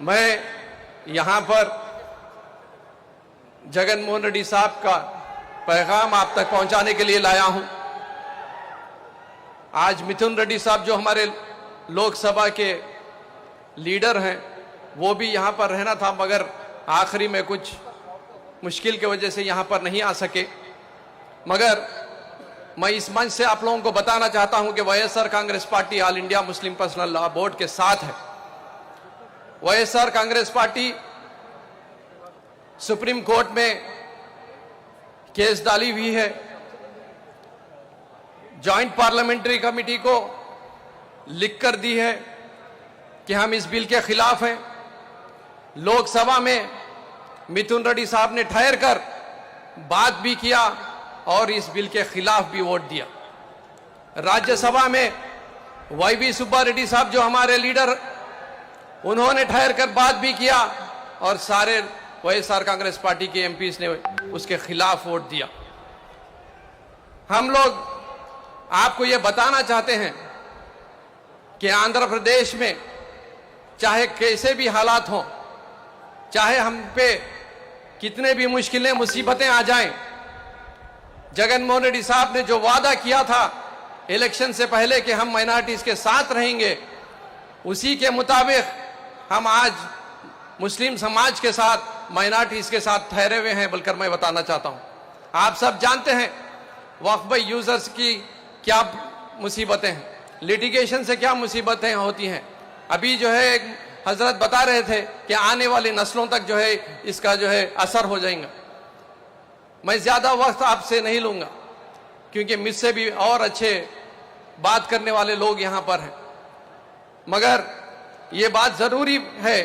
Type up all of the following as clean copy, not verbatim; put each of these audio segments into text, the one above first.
मैं यहाँ पर जगन मोहन रेड्डी साहब का पैगाम आप तक पहुंचाने के लिए लाया हूं। आज मिथुन रेड्डी साहब जो हमारे लोकसभा के लीडर हैं, वो भी यहाँ पर रहना था, मगर आखिरी में कुछ मुश्किल की वजह से यहाँ पर नहीं आ सके। मगर मैं इस मंच से आप लोगों को बताना चाहता हूं कि YSR Congress party all India Muslim personal law board के साथ है। YSR Congress party supreme court में केस डाली हुई है। जॉइंट पार्लियामेंट्री कमेटी को लिख कर दी है कि हम इस बिल के खिलाफ हैं। लोकसभा में मिथुन रेड्डी साहब ने ठहर कर बात भी किया और इस बिल के खिलाफ भी वोट दिया। राज्यसभा में वाईवी सुब्बा रेड्डी साहब जो हमारे लीडर, उन्होंने ठहर कर बात भी किया और सारे वाईएसआर कांग्रेस पार्टी के एमपीज ने उसके खिलाफ वोट दिया। हम लोग आपको यह बताना चाहते हैं कि आंध्र प्रदेश में चाहे कैसे भी हालात हों, चाहे हम पे कितने भी मुश्किलें मुसीबतें आ जाएं, जगन मोहन रेड्डी साहब ने जो वादा किया था इलेक्शन से पहले कि हम माइनॉरिटीज के साथ रहेंगे, उसी के मुताबिक हम आज मुस्लिम समाज के साथ, माइनॉरिटीज के साथ ठहरे हुए हैं, बोलकर मैं बताना चाहता हूं। आप सब जानते हैं वक्फ यूजर्स की क्या मुसीबतें हैं, लिटिगेशन से क्या मुसीबतें होती हैं। अभी जो है एक हजरत बता रहे थे कि आने वाली नस्लों तक जो है इसका जो है असर हो जाएगा। मैं ज्यादा वक्त आपसे नहीं लूंगा क्योंकि मुझसे भी और अच्छे बात करने वाले लोग यहां पर हैं, मगर ये बात जरूरी है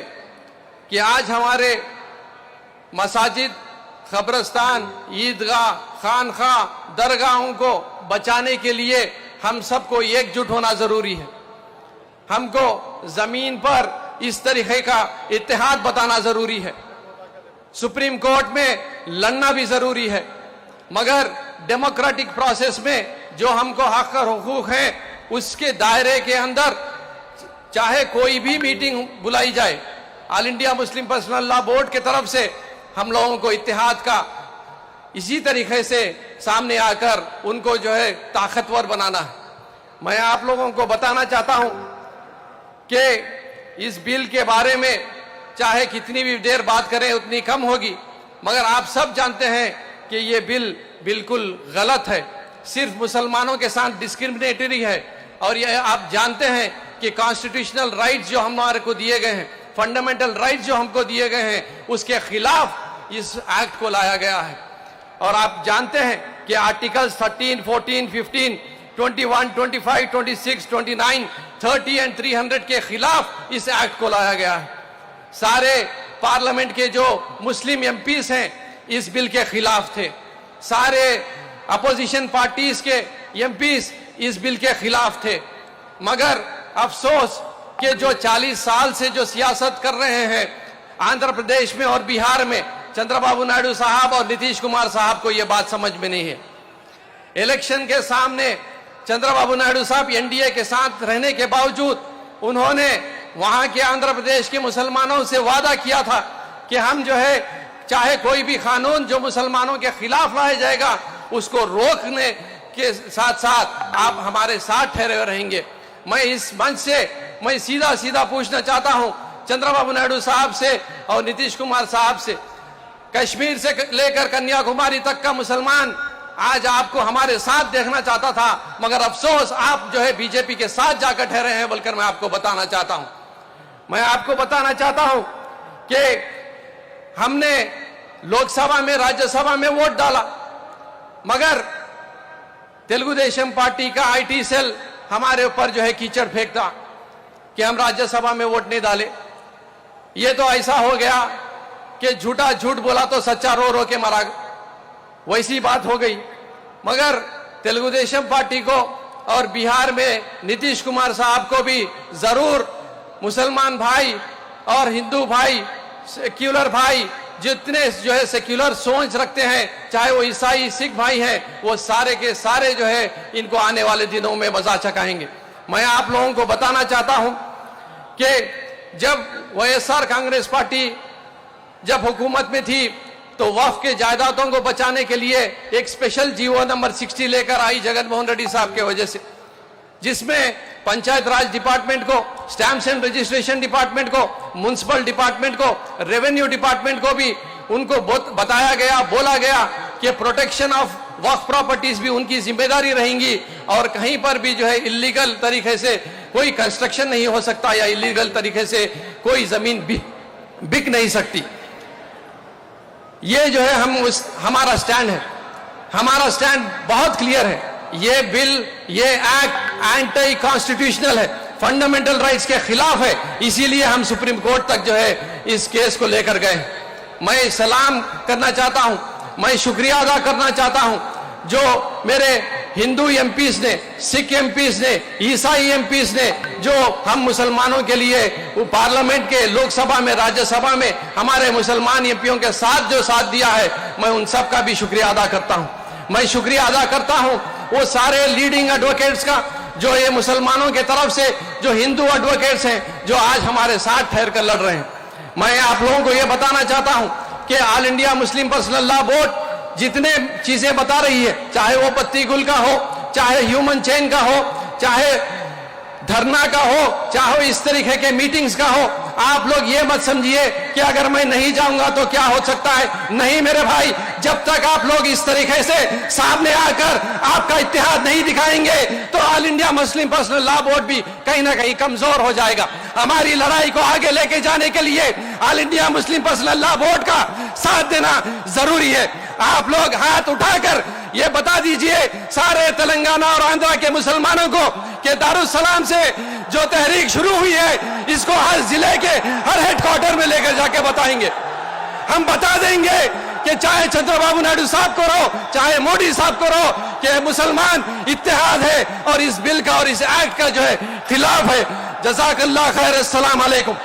कि आज हमारे मसाजिद, कब्रिस्तान, ईदगाह, खानखा, दरगाहों को बचाने के लिए हम सबको एकजुट होना जरूरी है। हमको जमीन पर इस तरीके का इत्तेहाद बताना जरूरी है। सुप्रीम कोर्ट में लड़ना भी जरूरी है, मगर डेमोक्रेटिक प्रोसेस में जो हमको हक और हुकूक हैं, उसके दायरे के अंदर चाहे कोई भी मीटिंग बुलाई जाए, all India Muslim personal law board की तरफ से हम लोगों को इत्तेहाद का इसी तरीके से सामने आकर उनको जो है ताकतवर बनाना है। मैं आप लोगों को बताना चाहता हूं कि इस बिल के बारे में चाहे कितनी भी देर बात करें उतनी कम होगी, मगर आप सब जानते हैं कि ये बिल बिल्कुल गलत है, सिर्फ मुसलमानों के साथ डिस्क्रिमिनेटरी है। और ये आप जानते हैं कि कॉन्स्टिट्यूशनल राइट्स जो हमारे को दिए गए हैं, फंडामेंटल राइट्स जो हमको दिए गए हैं, उसके खिलाफ इस एक्ट को लाया गया है। और आप जानते हैं कि आर्टिकल्स 13, 14, 15, 21, 25, 26, 29, 30 एंड 300 के खिलाफ इस एक्ट को लाया गया है। सारे पार्लियामेंट के जो मुस्लिम एमपीज हैं इस बिल के खिलाफ थे, सारे अपोजिशन पार्टीज के एमपीज इस बिल के खिलाफ थे। मगर अफसोस कि जो 40 साल से जो सियासत कर रहे हैं आंध्र प्रदेश में और बिहार में, चंद्रबाबू नायडू साहब और नीतीश कुमार साहब को यह बात समझ में नहीं है। इलेक्शन के सामने चंद्रबाबू नायडू साहब एनडीए के साथ रहने के बावजूद उन्होंने वहां के आंध्र प्रदेश के मुसलमानों से वादा किया था कि हम जो है चाहे कोई भी कानून जो मुसलमानों के खिलाफ लाया जाएगा उसको रोकने के साथ साथ आप हमारे साथ ठहरे रहेंगे। मैं इस मंच से मैं सीधा सीधा पूछना चाहता हूं चंद्रबाबू नायडू साहब से और नीतीश कुमार साहब से, कश्मीर से लेकर कन्याकुमारी तक का मुसलमान आज आपको हमारे साथ देखना चाहता था, मगर अफसोस आप जो है बीजेपी के साथ जाकर ठहरे हैं, बोलकर मैं आपको बताना चाहता हूं। मैं आपको बताना चाहता हूं कि हमने लोकसभा में, राज्यसभा में वोट डाला, मगर तेलुगु देशम पार्टी का आईटी सेल हमारे ऊपर जो है कीचड़ फेंकता कि हम राज्यसभा में वोट नहीं डाले। ये तो ऐसा हो गया कि झूठा झूठ बोला तो सच्चा रो रो के मरा, वैसी बात हो गई। मगर तेलुगु देशम पार्टी को और बिहार में नीतीश कुमार साहब को भी जरूर मुसलमान भाई और हिंदू भाई, सेक्युलर भाई, जितने जो है सेक्युलर सोच रखते हैं, चाहे वो ईसाई सिख भाई हैं, वो सारे के सारे जो है इनको आने वाले दिनों में बचा चकाएंगे। मैं आप लोगों को बताना चाहता हूं कि जब वाईएसआर कांग्रेस पार्टी जब हुकूमत में थी तो वक्फ के जायदादों को बचाने के लिए एक स्पेशल जीवो नंबर 60 लेकर आई जगनमोहन रेड्डी साहब के वजह से, जिसमें पंचायत राज डिपार्टमेंट को, स्टैम्प्स एंड रजिस्ट्रेशन डिपार्टमेंट को, म्युनिसिपल डिपार्टमेंट को, रेवेन्यू डिपार्टमेंट को भी उनको बताया गया, बोला गया कि प्रोटेक्शन ऑफ वक्फ प्रॉपर्टीज भी उनकी जिम्मेदारी रहेंगी और कहीं पर भी जो है इलीगल तरीके से कोई कंस्ट्रक्शन नहीं हो सकता या इलीगल तरीके से कोई जमीन बिक नहीं सकती। ये जो है हमारा स्टैंड है, हमारा स्टैंड बहुत क्लियर है। ये बिल, ये एक्ट एंटी कॉन्स्टिट्यूशनल है, फंडामेंटल राइट्स के खिलाफ है, इसीलिए हम सुप्रीम कोर्ट तक जो है इस केस को लेकर गए। मैं सलाम करना चाहता हूं, मैं शुक्रिया अदा करना चाहता हूं जो मेरे हिंदू एमपीज ने, सिख एमपीज ने, ईसाई एमपीज ने जो हम मुसलमानों के लिए पार्लियामेंट के, लोकसभा में, राज्यसभा में हमारे मुसलमान एमपीओं के साथ जो साथ दिया है, मैं उन सब का भी शुक्रिया अदा करता हूं। मैं शुक्रिया अदा करता हूं वो सारे लीडिंग एडवोकेट्स का जो ये मुसलमानों के तरफ से जो हिंदू एडवोकेट्स हैं जो आज हमारे साथ ठहर कर लड़ रहे हैं। मैं आप लोगों को यह बताना चाहता हूं कि all India Muslim personal law board जितने चीजें बता रही है, चाहे वो पत्ती गुल का हो, चाहे ह्यूमन चेन का हो, चाहे धरना का हो, चाहे इस तरीके के मीटिंग्स का हो, आप लोग ये मत समझिए कि अगर मैं नहीं जाऊंगा तो क्या हो सकता है। नहीं मेरे भाई, जब तक आप लोग इस तरीके से सामने आकर आपका इत्तेहाद नहीं दिखाएंगे तो all India Muslim personal law board भी कहीं ना कहीं कमजोर हो जाएगा। हमारी लड़ाई को आगे लेके जाने के लिए all India Muslim personal law board का साथ देना जरूरी है। आप लोग हाथ उठाकर ये बता दीजिए सारे तेलंगाना और आंध्रा के मुसलमानों को कि दारुसलाम से जो तहरीक शुरू हुई है इसको हर जिले के हर हेडक्वार्टर में लेकर जाके बताएंगे। हम बता देंगे कि चाहे चंद्रबाबू नायडू साहब को रहो, चाहे मोदी साहब को रहो, कि मुसलमान इत्तेहाद है और इस बिल का और इस एक्ट का जो है खिलाफ है। जज़ाकल्लाह खैर, अस्सलाम वालेकुम।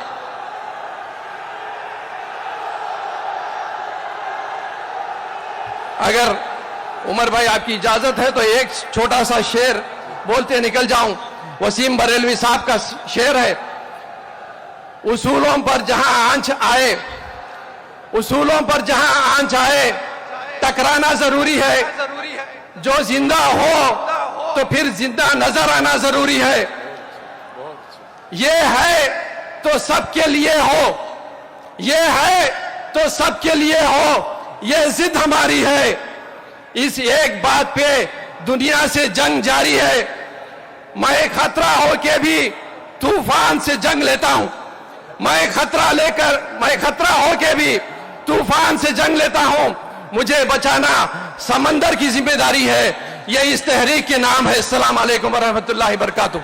अगर उमर भाई आपकी इजाजत है तो एक छोटा सा शेर बोलते निकल जाऊं। वसीम बरेलवी साहब का शेर है, उसूलों पर जहां आंच आए, उसूलों पर जहां आंच आए टकराना जरूरी है। जो जिंदा हो तो फिर जिंदा नजर आना जरूरी है। ये है तो सबके लिए हो, ये है तो सबके लिए हो, ये जिद हमारी है। इस एक बात पे दुनिया से जंग जारी है। मैं खतरा होके भी तूफान से जंग लेता हूं। मैं खतरा होके भी तूफान से जंग लेता हूं। मुझे बचाना समंदर की जिम्मेदारी है। यह इस तहरीक के नाम है। अस्सलाम वालेकुम व रहमतुल्लाहि व बरकातुहू।